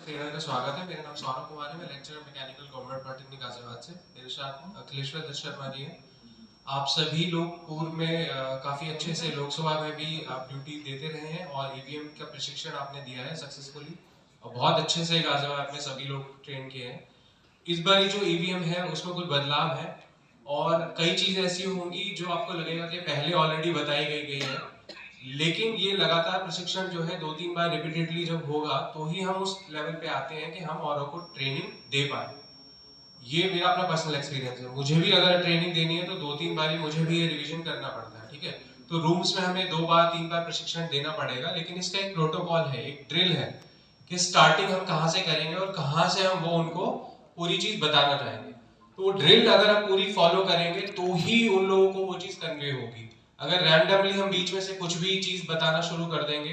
Trainer का स्वागत है। मेरा नाम सौरभ कुमार है। मैं lecturer mechanical government polytechnic Ghaziabad से। मेरे साथ अखिलेश्वर दत्त शर्मा जी हैं। आप सभी लोग पूर्व में काफ़ी अच्छे से लोकसभा में भी आप ड्यूटी देते रहे हैं और ईवीएम का प्रशिक्षण आपने दिया है सक्सेसफुली और बहुत अच्छे से गाजियाबाद में सभी लोग ट्रेन किए हैं। इस बार जो ईवीएम है उसमें कुछ बदलाव है और कई चीज़ें ऐसी होंगी जो आपको लगेगा कि पहले ऑलरेडी बताई गई है, लेकिन ये लगातार प्रशिक्षण जो है 2-3 बार रिपीटेडली जब होगा तो ही हम उस लेवल पे आते हैं कि हम औरों को ट्रेनिंग दे पाए। ये मेरा अपना पर्सनल एक्सपीरियंस है। मुझे भी अगर ट्रेनिंग देनी है तो 2-3 बार ही मुझे भी ये रिवीजन करना पड़ता है, ठीक है। तो रूम्स में हमें 2 बार 3 बार प्रशिक्षण देना पड़ेगा, लेकिन इसका एक प्रोटोकॉल है, एक ड्रिल है कि स्टार्टिंग हम कहाँ से करेंगे और कहाँ से हम वो उनको पूरी चीज बताना चाहेंगे। तो वो ड्रिल अगर हम पूरी फॉलो करेंगे तो ही उन लोगों को वो चीज कन्वे होगी। अगर रैंडमली हम बीच में से कुछ भी चीज बताना शुरू कर देंगे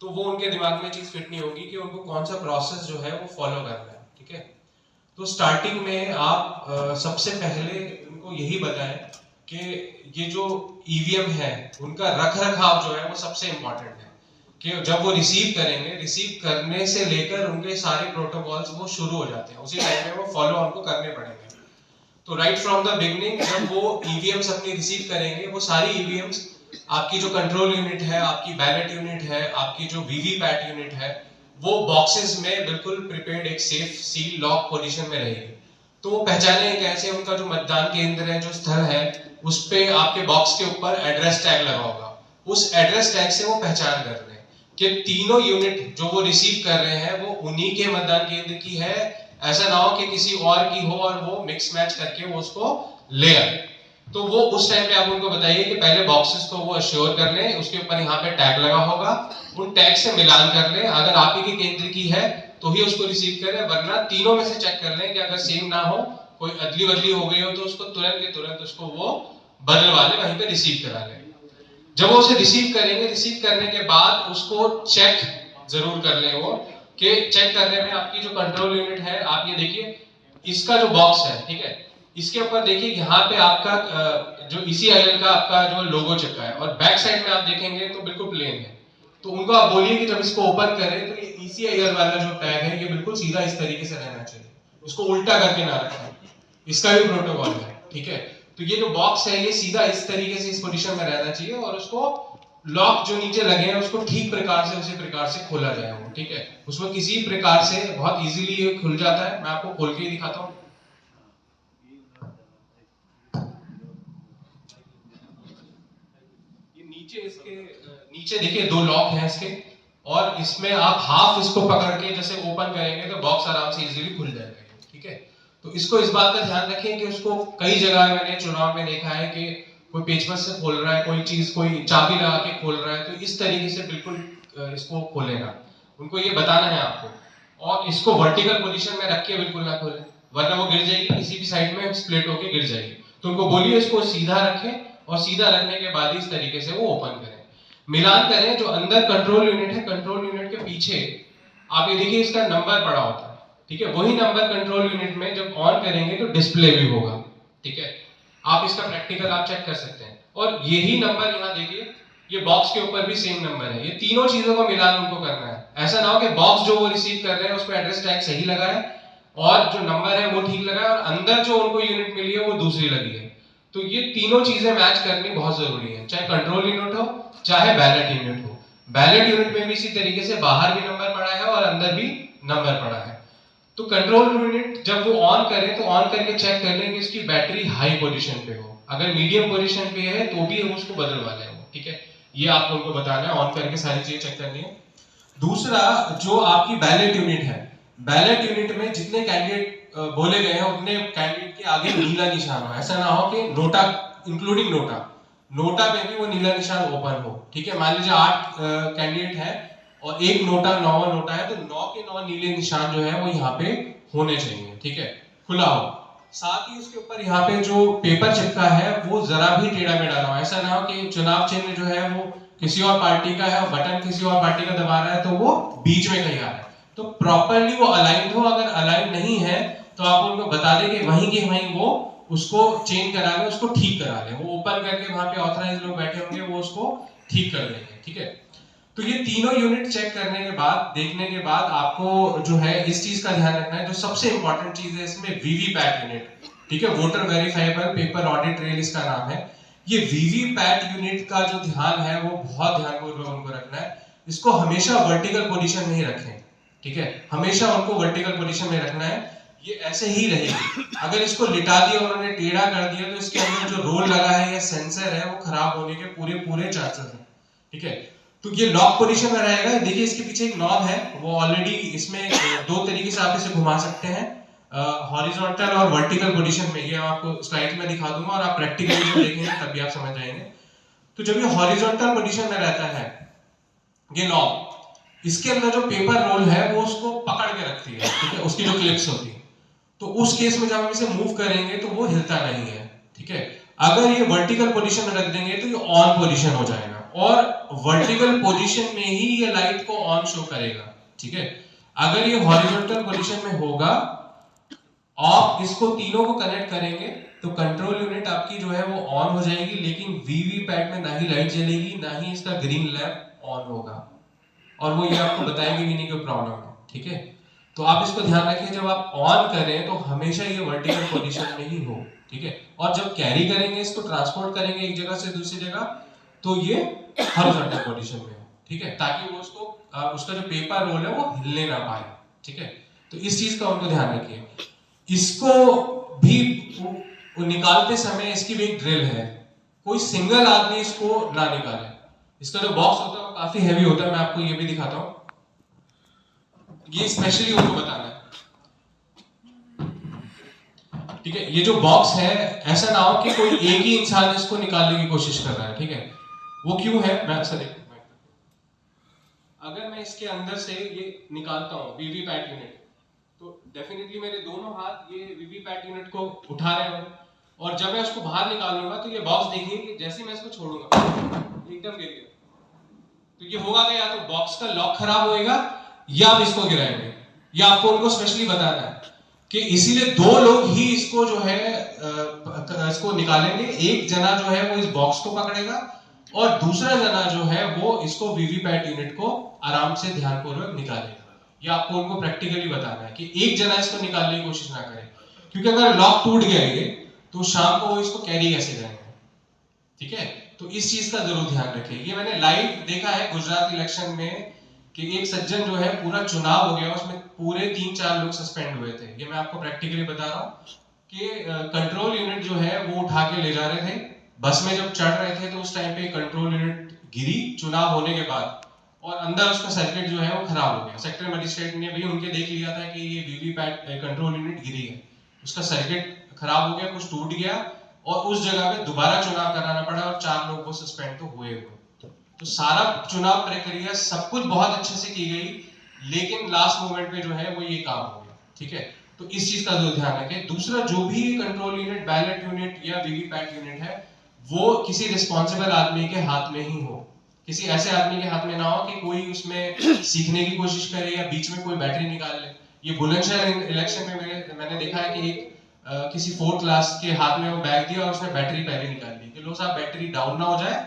तो वो उनके दिमाग में चीज फिट नहीं होगी कि उनको कौन सा प्रोसेस जो है वो फॉलो करना है, ठीक है। तो स्टार्टिंग में आप सबसे पहले उनको यही बताएं कि ये जो ईवीएम है उनका रख रखाव जो है वो सबसे इंपॉर्टेंट है कि जब वो रिसीव करेंगे, रिसीव करने से लेकर उनके सारे प्रोटोकॉल्स वो शुरू हो जाते हैं, उसी टाइम में वो फॉलो हमको करने पड़ेंगे। तो राइट फ्रॉम द बिगनिंग जब वो ईवीएम्स अपनी रिसीव करेंगे, वो सारी ईवीएम्स आपकी जो कंट्रोल यूनिट है, आपकी बैलेट यूनिट है, आपकी जो वीवीपैट यूनिट है, वो बॉक्सेस में बिल्कुल प्रिपेयर्ड एक सेफ सील लॉक पोजीशन में रहेगी। तो वो पहचाने कैसे उनका जो मतदान केंद्र है, जो स्थल है, उस पे आपके बॉक्स के ऊपर एड्रेस टैग लगा होगा। उस एड्रेस टैग से वो पहचान कर रहे हैं कि तीनों यूनिट जो वो रिसीव कर रहे हैं वो उन्हीं के मतदान केंद्र की है। ऐसा ना हो कि किसी और की हो और वो मिक्स मैच करके वो उसको ले आए। तो वो उस टाइम पे आप उनको बताइए कि पहले बॉक्सेस को वो अश्योर कर लें, उसके ऊपर यहाँ पे टैग लगा होगा, उन टैग से मिलान कर लें, अगर आप ही के केंद्र की है तो ही उसको रिसीव करें, वरना तीनों में से चेक कर लें कि अगर सेम ना हो, कोई अदली बदली हो गई हो तो उसको तुरंत के तुरंत उसको वो बदलवा ले, वहीं पे रिसीव करा ले। जब वो उसे रिसीव करेंगे, रिसीव करने के बाद उसको चेक जरूर कर लें वो कि चेक करने में आपकी जो कंट्रोल यूनिट है, आप ये देखिए इसका जो बॉक्स है, ठीक है, इसके ऊपर देखिए यहाँ पे आपका जो ECIL का आपका जो लोगो चिपका है और बैक साइड में आप देखेंगे तो बिल्कुल प्लेन है। तो उनको आप बोलिए कि जब इसको ओपन करें तो ये ECIL वाला जो टैग है ये बिल्कुल सीधा इस तरीके से रहना चाहिए, उसको उल्टा करके ना रखें। इसका भी प्रोटोकॉल है, ठीक है। तो ये जो बॉक्स है ये सीधा इस तरीके से इस पोजीशन में रहना चाहिए और उसको लॉक जो नीचे लगे हैं उसको ठीक प्रकार से उसी प्रकार से खोला जाए वो, ठीक है। उसमें किसी प्रकार से बहुत इजीली ये खुल जाता है। मैं आपको खोल के दिखाता हूँ। ये नीचे इसके नीचे देखिए 2 लॉक हैं इसके, और इसमें आप हाफ इसको पकड़ के जैसे ओपन करेंगे तो बॉक्स आराम से इजीली खुल जाएगा, ठीक है। तो इसको इस बात का ध्यान रखें कि उसको कई जगह मैंने चुनाव में देखा है कि कोई पेचकस से खोल रहा है, कोई चीज कोई चाबी लगा के खोल रहा है, तो इस तरीके से बिल्कुल इसको खोलेगा, उनको ये बताना है आपको। और इसको वर्टिकल पोजीशन में रख के बिल्कुल ना खोलें, वरना वो गिर जाएगी, किसी भी साइड में स्प्लिट होके गिर जाएगी। तो उनको बोलिए इसको सीधा रखें और सीधा रखने के बाद इस तरीके से वो ओपन करें। मिलान करें, जो अंदर कंट्रोल यूनिट है, कंट्रोल यूनिट के पीछे आप ये देखिए इसका नंबर पड़ा होता है, ठीक है। वही नंबर कंट्रोल यूनिट में जब ऑन करेंगे तो डिस्प्ले भी होगा, ठीक है। आप इसका प्रैक्टिकल आप चेक कर सकते हैं। और यही नंबर यहाँ देखिए, ये बॉक्स के ऊपर भी सेम नंबर है। ये तीनों चीजों का मिलान उनको करना है। ऐसा ना हो कि बॉक्स जो वो रिसीव कर रहे हैं उस पर एड्रेस टैग सही लगा है और जो नंबर है वो ठीक लगा है और अंदर जो उनको यूनिट मिली है वो दूसरी लगी है। तो ये तीनों चीजें मैच करनी बहुत जरूरी है, चाहे कंट्रोल यूनिट हो चाहे बैलेट यूनिट हो। बैलेट यूनिट में भी इसी तरीके से बाहर भी नंबर पड़ा है और अंदर भी नंबर पड़ा है। तो कंट्रोल यूनिट जब वो ऑन करें तो ऑन करके चेक कर लें कि इसकी बैटरी हाई पोजीशन पे हो, अगर मीडियम पोजीशन पे है तो भी हम उसको बदलवा लें, ठीक है। ये आपको उनको बताना है, ऑन करके सारी चीजें चेक करनी है। दूसरा, जो आपकी बैलेट यूनिट है, बैलेट यूनिट में जितने कैंडिडेट बोले गए हैं उतने कैंडिडेट के आगे नीला निशान हो। ऐसा ना हो कि नोटा इंक्लूडिंग नोटा, नोटा में भी वो नीला निशान ओपन हो, ठीक है। मान लीजिए 8 कैंडिडेट है और एक नोटा 9वां नोटा है, तो 9 के 9 नीले निशान जो है वो यहाँ पे होने चाहिए, ठीक है, खुला हो। साथ ही उसके ऊपर यहाँ पे जो पेपर चिपका है वो जरा भी टेढ़ा मेढ़ा ना हो। ऐसा ना हो कि चुनाव चिन्ह जो है वो किसी और पार्टी का है और बटन किसी और पार्टी का दबा रहा है तो वो बीच में कहीं आ रहा है। तो प्रॉपरली वो अलाइन हो, अगर अलाइन नहीं है तो आप उनको बता दें कि वहीं के वहीं वो उसको चेंज करा लें, उसको ठीक करा लें। वो ओपन करके वहां पे ऑथराइज लोग बैठे होंगे, वो उसको ठीक कर देंगे, ठीक है। तो ये तीनों यूनिट चेक करने के बाद, देखने के बाद आपको जो है इस चीज का ध्यान रखना है, जो सबसे इंपॉर्टेंट चीज है इसमें, वीवीपैट यूनिट, ठीक है, voter verifiable paper audit trail इसका नाम है। ये वीवीपैट यूनिट का जो ध्यान है वो बहुत ध्यानपूर्वक उनको रखना है। इसको हमेशा वर्टिकल पोजीशन में ही रखें, ठीक है, हमेशा उनको वर्टिकल पोजीशन में रखना है। ये ऐसे ही रहेगी। अगर इसको लिटा दिया उन्होंने, टेढ़ा कर दिया, तो इसके अंदर जो रोल लगा है या सेंसर है वो खराब होने के पूरे पूरे चांसेस हैं, ठीक है। तो ये लॉक पोजीशन में रहेगा। देखिए इसके पीछे एक नॉब है, वो ऑलरेडी इसमें दो तरीके से आप इसे घुमा सकते हैं, हॉरिजॉन्टल और वर्टिकल पोजीशन में। ये आपको स्लाइड में दिखा दूंगा और आप प्रैक्टिकली जब देखेंगे तभी आप समझ जाएंगे। तो जब ये हॉरिजॉन्टल पोजीशन में रहता है ये नॉब, इसके अंदर जो पेपर रोल है वो उसको पकड़ के रखती है, ठीक है, उसकी जो क्लिप्स होती है। तो उस केस में जब हम इसे मूव करेंगे तो वो हिलता नहीं है, ठीक है। अगर ये वर्टिकल पोजीशन में रख देंगे तो ये ऑन पोजीशन हो जाएगा और वर्टिकल पोजीशन में ही ये लाइट को ऑन शो करेगा, ठीक है। अगर ये हॉरिजॉन्टल पोजीशन में होगा, आप इसको तीनों को कनेक्ट करेंगे तो कंट्रोल यूनिट आपकी जो है वो ऑन हो जाएगी, लेकिन वीवीपैट में ना ही लाइट जलेगी ना ही इसका ग्रीन लैंप ऑन होगा, और वो ये आपको बताएंगे भी नहीं कोई प्रॉब्लम है, ठीक है। तो आप इसको ध्यान रखें, जब आप ऑन करें तो हमेशा ये वर्टिकल पोजीशन में ही हो, ठीक है। और जब कैरी करेंगे, इसको ट्रांसपोर्ट करेंगे एक जगह से दूसरी जगह, तो ये हॉरिजॉन्टल पोजीशन में हो, ठीक है, ताकि वो उसको उसका जो पेपर रोल है वो हिलने ना पाए, ठीक है। तो इस चीज का उनको ध्यान रखिए। इसको भी निकालते समय इसकी भी एक ड्रिल है, कोई सिंगल आदमी इसको ना निकाले। इसका जो बॉक्स होता है वो काफी हैवी होता है, मैं आपको ये भी दिखाता हूं, ये स्पेशली उनको बताना है, ठीक है। ये जो बॉक्स है, ऐसा ना हो कि कोई एक ही इंसान इसको निकालने की कोशिश कर रहा है, ठीक है। वो क्यों है, मैं अक्सर अगर मैं इसके अंदर से ये निकालता हूं वीवीपैट यूनिट, तो डेफिनेटली मेरे दोनों हाथ ये वीवीपैट यूनिट को उठा रहे होंगे, और जब मैं उसको बाहर निकालूंगा तो ये बॉक्स देखिए कि जैसे ही मैं इसको छोड़ूंगा एकदम गिर गया। तो ये होगा कि या तो बॉक्स का लॉक खराब होएगा या आप इसको गिराएंगे। या आपको उनको स्पेशली बताना है कि इसीलिए दो लोग ही इसको जो है इसको निकालेंगे। एक जना जो है वो इस बॉक्स को पकड़ेगा और दूसरा जना जो है वो इसको वीवीपैट यूनिट को आराम से ध्यानपूर्वक निकालेगा। ये आपको उनको प्रैक्टिकली बताना है कि एक जना इसको निकालने की कोशिश ना करे, क्योंकि अगर लॉक टूट गया ये तो शाम को वो इसको कैरी कैसे करेंगे, ठीक है। तो इस चीज का जरूर ध्यान रखें। ये मैंने लाइव देखा है गुजरात इलेक्शन में कि एक सज्जन जो है पूरा चुनाव हो गया, उसमें पूरे 3-4 लोग सस्पेंड हुए थे। ये मैं आपको प्रैक्टिकली बता रहा हूँ कि कंट्रोल यूनिट जो है वो उठा के ले जा रहे थे, बस में जब चढ़ रहे थे तो उस टाइम पे कंट्रोल यूनिट गिरी चुनाव होने के बाद, और अंदर उसका सर्किट जो है वो खराब हो गया। सेक्टर मजिस्ट्रेट ने भी उनके देख लिया था कि ये वीवीपैट कंट्रोल यूनिट गिरी है, उसका सर्किट खराब हो गया, कुछ टूट गया, और उस जगह पे दोबारा चुनाव कराना पड़ा और 4 लोग वो सस्पेंड तो हुए। तो सारा चुनाव प्रक्रिया सब कुछ बहुत अच्छे से की गई, लेकिन लास्ट मोमेंट पे जो है वो ये काम हो गया, ठीक है। तो इस चीज का जो ध्यान रखें। दूसरा, जो भी कंट्रोल यूनिट, बैलेट यूनिट या वीवीपैट यूनिट है वो किसी रिस्पॉन्सिबल आदमी के हाथ में ही हो, किसी ऐसे आदमी के हाथ में ना हो कि कोई उसमें सीखने की कोशिश करे या बीच में कोई बैटरी निकाल ले। ये बुलंदशहर इलेक्शन में मैंने देखा है कि एक किसी 4th क्लास के हाथ में वो बैग दिया और उसने बैटरी पहले निकाल ली कि लो साहब बैटरी डाउन ना हो जाए,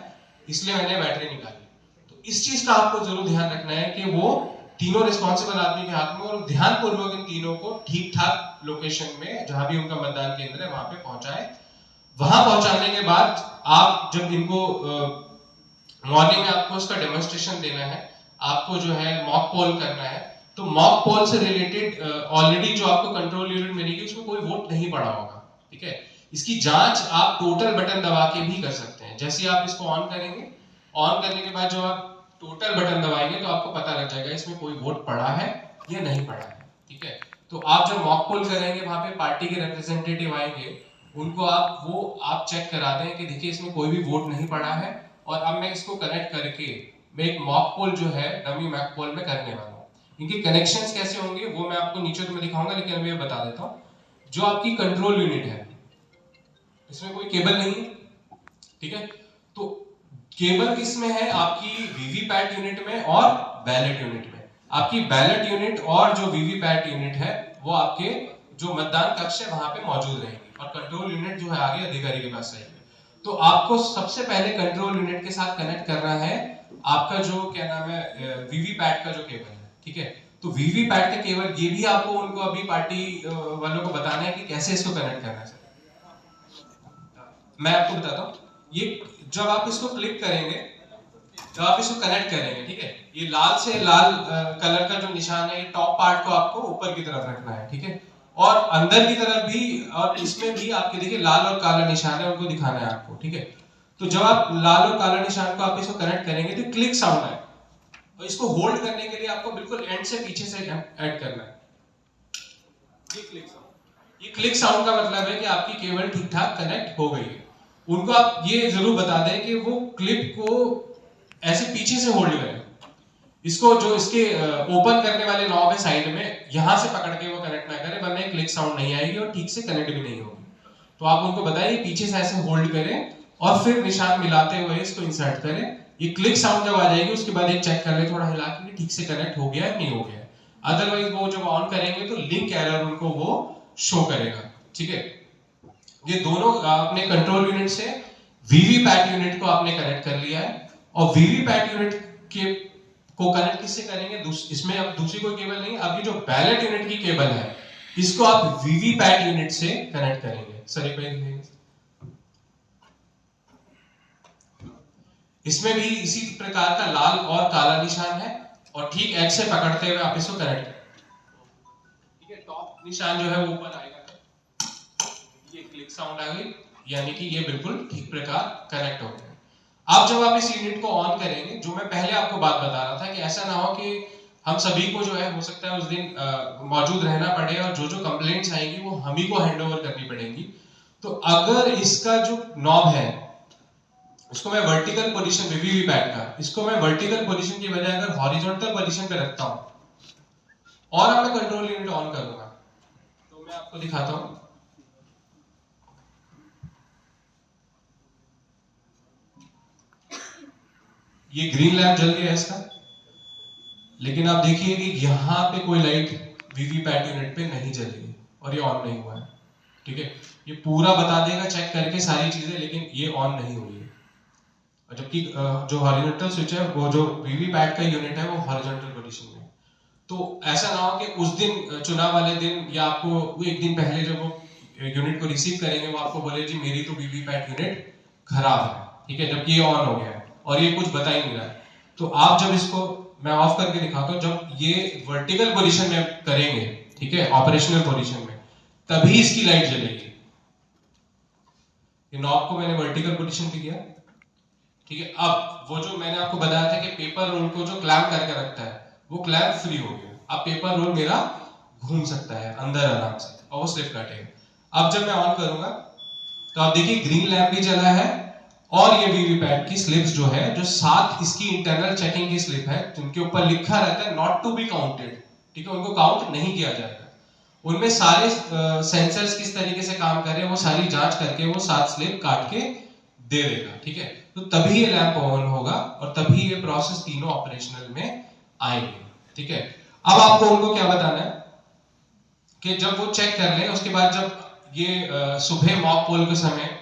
इसलिए मैंने बैटरी निकाली। तो इस चीज का आपको जरूर ध्यान रखना है कि वो तीनों रिस्पॉन्सिबल आदमी के हाथ में, और ध्यानपूर्वक इन तीनों को ठीक ठाक लोकेशन में जहां भी उनका मतदान केंद्र है वहां पे पहुंचाए। वहां पहुंचाने के बाद आप जब इनको मॉर्निंग में आपको उसका डेमोन्स्ट्रेशन देना है, आपको जो है मॉक पोल करना है, तो मॉक पोल से रिलेटेड ऑलरेडी जो आपको कंट्रोल यूनिट मिलेगी उसमें कोई वोट नहीं पड़ा होगा, ठीक है। इसकी जांच आप टोटल बटन दबा के भी कर सकते हैं। जैसे ही आप इसको ऑन करेंगे, ऑन करने के बाद जो आप टोटल बटन दबाएंगे तो आपको पता लग जाएगा इसमें कोई वोट पड़ा है या नहीं पड़ा है, ठीक है। तो आप जब मॉक पोल करेंगे वहां पे पार्टी के रिप्रेजेंटेटिव आएंगे, उनको आप चेक करा दें कि देखिए इसमें कोई भी वोट नहीं पड़ा है, और अब मैं इसको कनेक्ट करके मैं एक मॉक पोल जो है डमी मॉक पोल में करने वाला हूँ। इनके कनेक्शंस कैसे होंगे वो मैं आपको नीचे तो मैं दिखाऊंगा, लेकिन अभी मैं बता देता हूँ। जो आपकी कंट्रोल यूनिट है इसमें कोई केबल नहीं, ठीक है। तो केबल किसमें है, आपकी वीवीपैट यूनिट में और बैलेट यूनिट में। आपकी बैलेट यूनिट और जो वीवीपैट यूनिट है वो आपके जो मतदान कक्ष है वहां पे मौजूद रहेगी, और कंट्रोल यूनिट जो है आगे अधिकारी के पास रहेगी। तो आपको सबसे पहले कंट्रोल यूनिट के साथ कनेक्ट करना है आपका जो क्या नाम है वीवीपैट का जो केबल है, ठीक है, तो वीवीपैट का केबल ये भी आपको उनको अभी पार्टी वालों को बताना है कि कैसे इसको कनेक्ट करना है। मैं आपको बताता हूँ, ये जब आप इसको क्लिक करेंगे, जब आप इसको कनेक्ट करेंगे, ठीक है, ये लाल से लाल कलर का जो निशान है, ये टॉप पार्ट को आपको ऊपर की तरफ रखना है, ठीक है, और अंदर की तरफ भी और इसमें भी आपके देखिए लाल और काला निशान है, उनको दिखाना है आपको, ठीक है। तो जब आप लाल और काला निशान को आप इसको कनेक्ट करेंगे तो क्लिक साउंड है, और इसको होल्ड करने के लिए आपको बिल्कुल एंड से पीछे से ऐड करना है। ये क्लिक साउंड का मतलब है कि आपकी केबल ठीक ठाक कनेक्ट हो गई है। उनको आप ये जरूर बता दें कि वो क्लिप को ऐसे पीछे से होल्ड करें, इसको जो इसके ओपन करने वाले नॉब है साइड में, यहां से पकड़ के वो कनेक्ट ना करें, वरना क्लिक साउंड नहीं आएगी और ठीक से कनेक्ट भी नहीं होगी। तो आप उनको बताइए पीछे से ऐसे होल्ड करें और फिर निशान मिलाते हुए इसको इंसर्ट करें। ये क्लिक साउंड जब आ जाएगी उसके बाद एक चेक कर ले थोड़ा हिला के ठीक से कनेक्ट हो गया है नहीं हो गया है, अदरवाइज वो जब ऑन करेंगे तो लिंक एरर उनको वो शो करेगा, ठीक है। ये दोनों आपने कंट्रोल यूनिट से वीवीपैट यूनिट को आपने कनेक्ट कर लिया है, और वीवीपैट यूनिट के को कनेक्ट किससे करेंगे, इसमें अब दूसरी कोई केबल नहीं, अब ये जो बैलेट यूनिट की केबल है इसको आप वीवीपैट यूनिट से कनेक्ट करेंगे। सर एक बार इसमें भी इसी प्रकार का लाल और काला निशान है, और ठीक एज से पकड़ते हुए आप इसको कनेक्ट करें, ठीक है। टॉप निशान जो है वो ऊपर आएगा, ये क्लिक साउंड आ गई, यानी कि ये बिल्कुल ठीक प्रकार कनेक्ट हो गया। अब जब आप इस यूनिट को ऑन करेंगे, जो मैं पहले आपको बात बता रहा था कि ऐसा ना हो कि हम सभी को जो है हो सकता है उस दिन मौजूद रहना पड़े और जो जो कंप्लेंट्स आएंगी वो हम ही को हैंडओवर करनी पड़ेंगी। तो अगर इसका जो नॉब है उसको मैं वर्टिकल पोजीशन वीवीपैट का, इसको मैं वर्टिकल पोजीशन की बजाय अगर हॉरिजॉन्टल पोजीशन पे रखता हूं और अब मैं कंट्रोल यूनिट ऑन करूंगा, तो मैं आपको दिखाता हूं। ये ग्रीन लैंप जल गया है इसका, लेकिन आप देखिए कि यहां पे कोई लाइट वीवीपैट यूनिट पे नहीं जलेगी और ये ऑन नहीं हुआ है, ठीक है। ये पूरा बता देगा चेक करके सारी चीजें, लेकिन ये ऑन नहीं हुई है, और जबकि जो हॉरिजॉन्टल स्विच है वो जो वीवीपैट का यूनिट है वो हॉरिजॉन्टल पोजीशन में। तो ऐसा ना हो कि उस दिन चुनाव वाले दिन या आपको एक दिन पहले जब वो यूनिट को रिसीव करेंगे वो आपको बोले जी मेरी तो वीवीपैट यूनिट खराब है, ठीक है, जबकि ये ऑन हो गया है और ये कुछ बता ही नहीं रहा है। तो आप जब इसको मैं ऑफ करके दिखाता हूं, जब ये वर्टिकल पोजीशन में करेंगे, ठीक है, ऑपरेशनल पोजीशन में, तभी इसकी लाइट जलेगी। ये नॉब को मैंने वर्टिकल पोजीशन पे किया, ठीक है। अब वो जो मैंने आपको बताया था कि पेपर रोल को जो क्लैंप करके रखता है वो क्लैंप फ्री हो गया, अब पेपर रोल मेरा घूम सकता है अंदर आराम से और वो स्लिप काटेगा। अब जब मैं ऑन करूंगा तो आप देखिए ग्रीन लैंप भी जला है, और ये वीवीपैट की स्लिप्स जो है, जो साथ इसकी इंटरनल चेकिंग की स्लिप है जिनके ऊपर लिखा रहता है नॉट टू बी काउंटेड, ठीक है, उनको काउंट नहीं किया जाएगा। उनमें सारे सेंसर्स किस तरीके से काम कर रहे हैं वो सारी जांच करके वो 7 स्लिप काट के दे देगा, ठीक है। तो तभी ये लैंप ऑन होगा और तभी ये प्रोसेस तीनों ऑपरेशनल में आएंगे, ठीक है। अब आपको उनको क्या बताना है कि जब वो चेक कर लें उसके बाद जब ये सुबह मॉक पोल के समय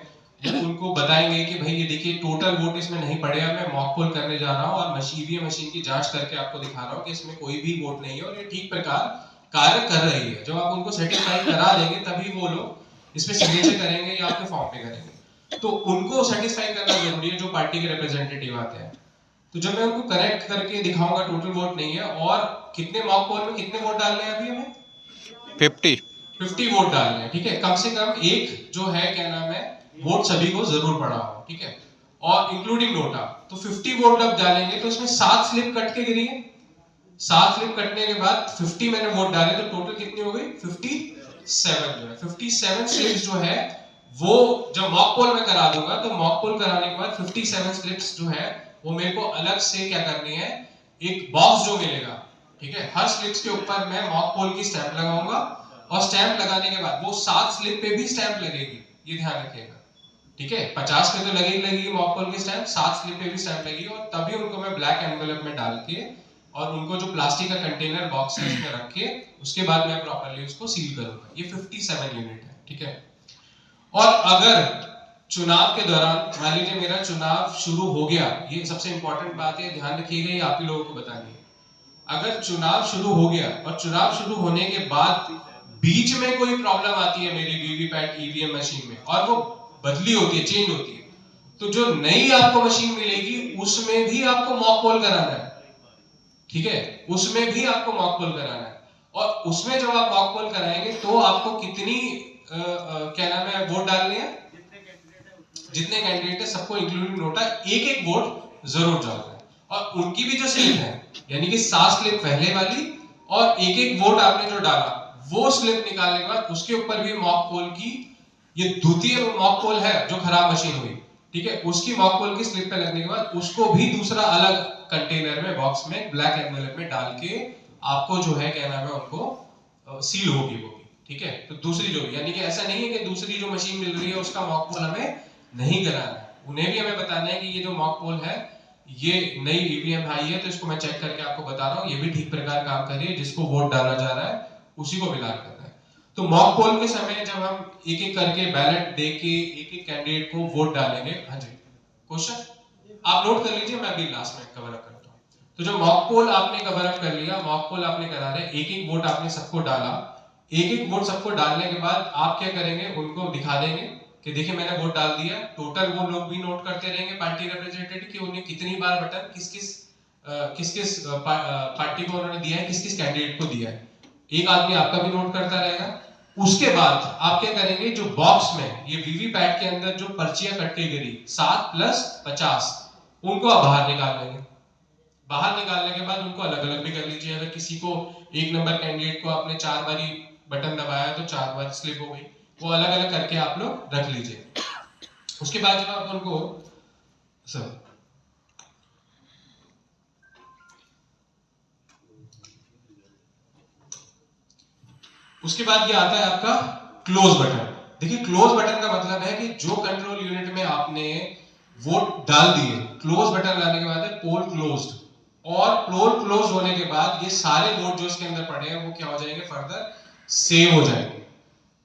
उनको बताएंगे कि भाई ये देखिए टोटल वोट इसमें नहीं पड़े, अब मैं मॉक पोल करने जा रहा हूं और मशीन की जांच करके आपको दिखा रहा हूं कि इसमें कोई भी वोट नहीं है और ये ठीक प्रकार कार्य कर रही है। जब आप उनको सर्टिफाई करा देंगे तभी वो लोग इसमें सिग्नेचर करेंगे या आपके फॉर्म पे करेंगे। तो उनको सेटिस्फाई करना जरूरी है जो पार्टी के रिप्रेजेंटेटिव आते हैं। तो जब मैं उनको कनेक्ट करके दिखाऊंगा टोटल वोट नहीं है, और कितने मॉक पोल में कितने वोट डालने हैं अभी हमें 50 वोट डालने हैं, ठीक है। कम से कम एक जो है क्या नाम है वोट सभी को जरूर पड़ा हो, ठीक है, और इंक्लूडिंग नोटा। तो 50 वोट जब डालेंगे तो इसमें 7 स्लिप कट के गिरी है, 7 स्लिप कटने के बाद 50 मैंने वोट डाले तो टोटल कितनी हो गई 57 जो है 57 स्लिप्स जो है वो जब मॉक पोल में करा दूंगा तो मॉक पोल कराने के बाद 57 स्लिप्स जो है वो मेरे को अलग से क्या करनी है, एक बॉक्स जो मिलेगा, ठीक है, हर स्लिप्स के ऊपर मैं मॉक पोल की स्टैंप लगाऊंगा, और स्टैंप लगाने के बाद वो 7 स्लिप पे भी स्टैंप लगेगी, ये ध्यान रखिएगा, ठीक है। 50 पे तो लगेगी मॉक पोल की स्टैंप, 7 स्लिप पे भी स्टैंप लगेगी, और तभी उनको मैं ब्लैक एनवेलप में डाल के और उनको जो प्लास्टिक का कंटेनर बॉक्स है उसमें रख के उसके बाद मैं प्रॉपर्ली उसको सील करूंगा। ये 57 यूनिट है, ठीक है। और अगर चुनाव के दौरान मान लीजिए मेरा चुनाव शुरू हो गया, ये सबसे इंपॉर्टेंट बात है, ध्यान रखिएगा, ये आप ही लोगों को बतानी है। अगर चुनाव शुरू हो गया और चुनाव शुरू होने के बाद बीच में कोई प्रॉब्लम आती है मेरी वीवीपैट ईवीएम मशीन में और वो बदली होती है, चेंज होती है, तो जो नई आपको मशीन मिलेगी उसमें भी आपको मॉक पोल कराना है, ठीक है, उसमें भी आपको मॉक पोल कराना है। और उसमें जब आप मॉक पोल कराएंगे तो आपको कितनी क्या नाम है वोट डालने हैं, जितने कैंडिडेट है सबको इंक्लूडिंग नोटा एक एक वोट जरूर डालना है। और उनकी भी जो स्लिप है, यानी कि 7 स्लिप पहले वाली और एक एक वोट आपने जो डाला वो स्लिप निकालने के बाद उसके ऊपर भी मॉक पोल की, ये द्वितीय मॉक पोल है जो खराब मशीन हुई, ठीक है, उसकी मॉक पोल की स्लिप पे लगने के बाद उसको भी दूसरा अलग कंटेनर में, बॉक्स में, ब्लैक एनवेलप में डाल के आपको जो है क्या नाम है उनको सील होगी वो भी, ठीक है। तो दूसरी जो भी, यानी कि ऐसा नहीं है कि दूसरी जो मशीन मिल रही है उसका मॉक पोल हमें नहीं कराना है, उन्हें भी हमें बताना है कि ये जो मॉक पोल है ये नई ईवीएम आई है तो इसको मैं चेक करके आपको बता रहा हूँ, ये भी ठीक प्रकार काम कर रही है, जिसको वोट डाला जा रहा है उसी को मिलान करना है। तो मॉक पोल के समय जब हम एक एक करके बैलेट दे के एक एक कैंडिडेट को वोट डालेंगे, हाँ जी क्वेश्चन आप नोट कर लीजिए, मैं अभी लास्ट में कवर अप करता हूँ। तो जो मॉक पोल आपने कवर अप कर लिया, मॉक पोल आपने करा रहे, एक एक वोट आपने सबको डाला, एक एक वोट सबको डालने के बाद आप क्या करेंगे, उनको दिखा देंगे कि देखिए मैंने वोट डाल दिया। टोटल वो लोग भी नोट करते रहेंगे पार्टी रिप्रेजेंटेटिव कि उन्हें कितनी बार बटन किस किस पार्टी को उन्होंने दिया है, किस किस कैंडिडेट को दिया है, एक आदमी आपका भी नोट करता रहेगा। उसके बाद आप क्या करेंगे, जो बॉक्स में ये वीवीपैट के अंदर जो पर्चियां कट के गिरी 7 + 50 उनको आप बाहर निकाल लेंगे। बाहर निकालने के बाद उनको अलग अलग भी कर लीजिए। अगर किसी को 1 नंबर कैंडिडेट को आपने 4 बारी बटन दबाया तो 4 बार स्लिप हो गई, वो अलग अलग करके आप लोग रख लीजिए। उसके बाद जब आप उनको सब उसके बाद ये आता है आपका क्लोज बटन। देखिए क्लोज बटन का मतलब है कि जो कंट्रोल यूनिट में आपने वोट डाल दिए, क्लोज बटन लाने के बाद है पोल क्लोज्ड, और पोल क्लोज होने के बाद ये सारे वोट जो इसके अंदर पड़े हैं वो क्या हो जाएंगे, फर्दर सेव हो जाएंगे।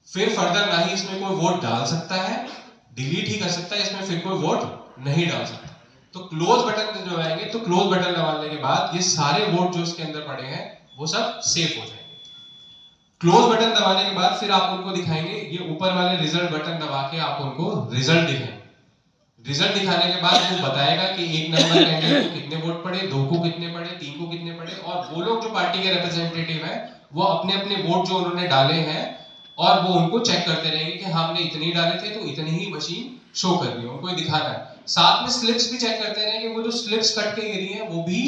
फिर फर्दर ना ही इसमें कोई वोट डाल सकता है, डिलीट ही कर सकता है, इसमें फिर कोई वोट नहीं डाल सकता। तो क्लोज बटन जो आएंगे, तो क्लोज बटन दबाने के बाद ये सारे वोट जो इसके अंदर पड़े हैं वो सब सेव हो जाएंगे। क्लोज बटन दबाने के बाद फिर आप उनको दिखाएंगे, ये ऊपर वाले रिजल्ट बटन दबा के आप उनको रिजल्ट दिखाएंगे। रिजल्ट दिखाने के बाद वो बताएगा कि 1 नंबर कैंडिडेट को कितने वोट पड़े, 2 को कितने पड़े, 3 को कितने पड़े, और वो लोग जो पार्टी के रिप्रेजेंटेटिव हैं वो अपने अपने वोट जो उन्होंने डाले हैं और वो उनको चेक करते रहेंगे कि हमने इतनी डाले थे तो इतनी ही मशीन शो कर रही है, उनको दिखाना है। साथ में स्लिप्स भी चेक करते रहेंगे, वो जो स्लिप्स कट के गिरी है वो भी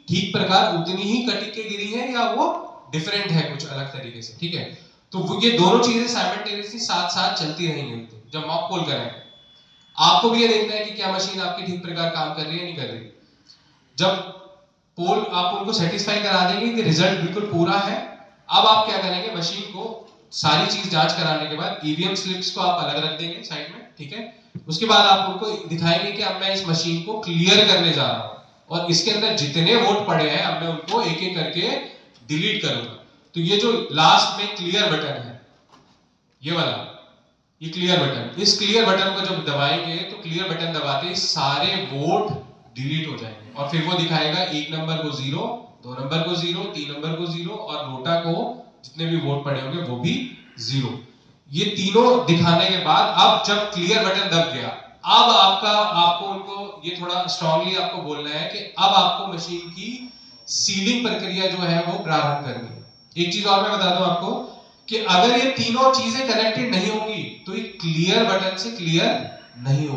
ठीक प्रकार उतनी ही कट के गिरी है या वो डिफरेंट है कुछ अलग तरीके से, ठीक है। तो ये दोनों चीजें साइमल्टेनियसली साथ साथ चलती रहेंगी जब मॉक पोल करेंगे। आपको भी ये देखना है कि क्या मशीन आपकी ठीक प्रकार काम कर रही है नहीं कर रही। जब पोल आप उनको सेटिस्फाई करा देंगे कि रिजल्ट बिल्कुल पूरा है, अब आप क्या करेंगे, मशीन को सारी चीज जांच कराने के बाद ईवीएम स्लिप्स को आप अलग रख देंगे साइड में, ठीक है। उसके बाद आप उनको दिखाएंगे कि अब मैं इस मशीन को क्लियर करने जा रहा हूं और इसके अंदर जितने वोट पड़े हैं अब मैं उनको एक एक करके डिलीट करूंगा। तो ये जो लास्ट में क्लियर बटन है, ये वाला, ये क्लियर बटन, इस क्लियर बटन को जब दबाएंगे तो क्लियर बटन दबाते ही सारे वोट डिलीट हो जाएंगे और फिर वो दिखाएगा 1 नंबर को 0, 2 नंबर को 0, 3 नंबर को 0 और नोटा को जितने भी वोट पड़े होंगे वो भी 0। ये तीनों दिखाने के बाद अब जब क्लियर बटन दब गया, अब आपको उनको ये थोड़ा स्ट्रांगली आपको बोलना है कि अब आपको मशीन की सीलिंग प्रक्रिया जो है वो प्रारंभ करनी है। एक चीज और मैं बता दूं आपको कि अगर ये तीनों चीजें कनेक्टेड नहीं होंगी तो ये क्लियर बटन से क्लियर नहीं होगी।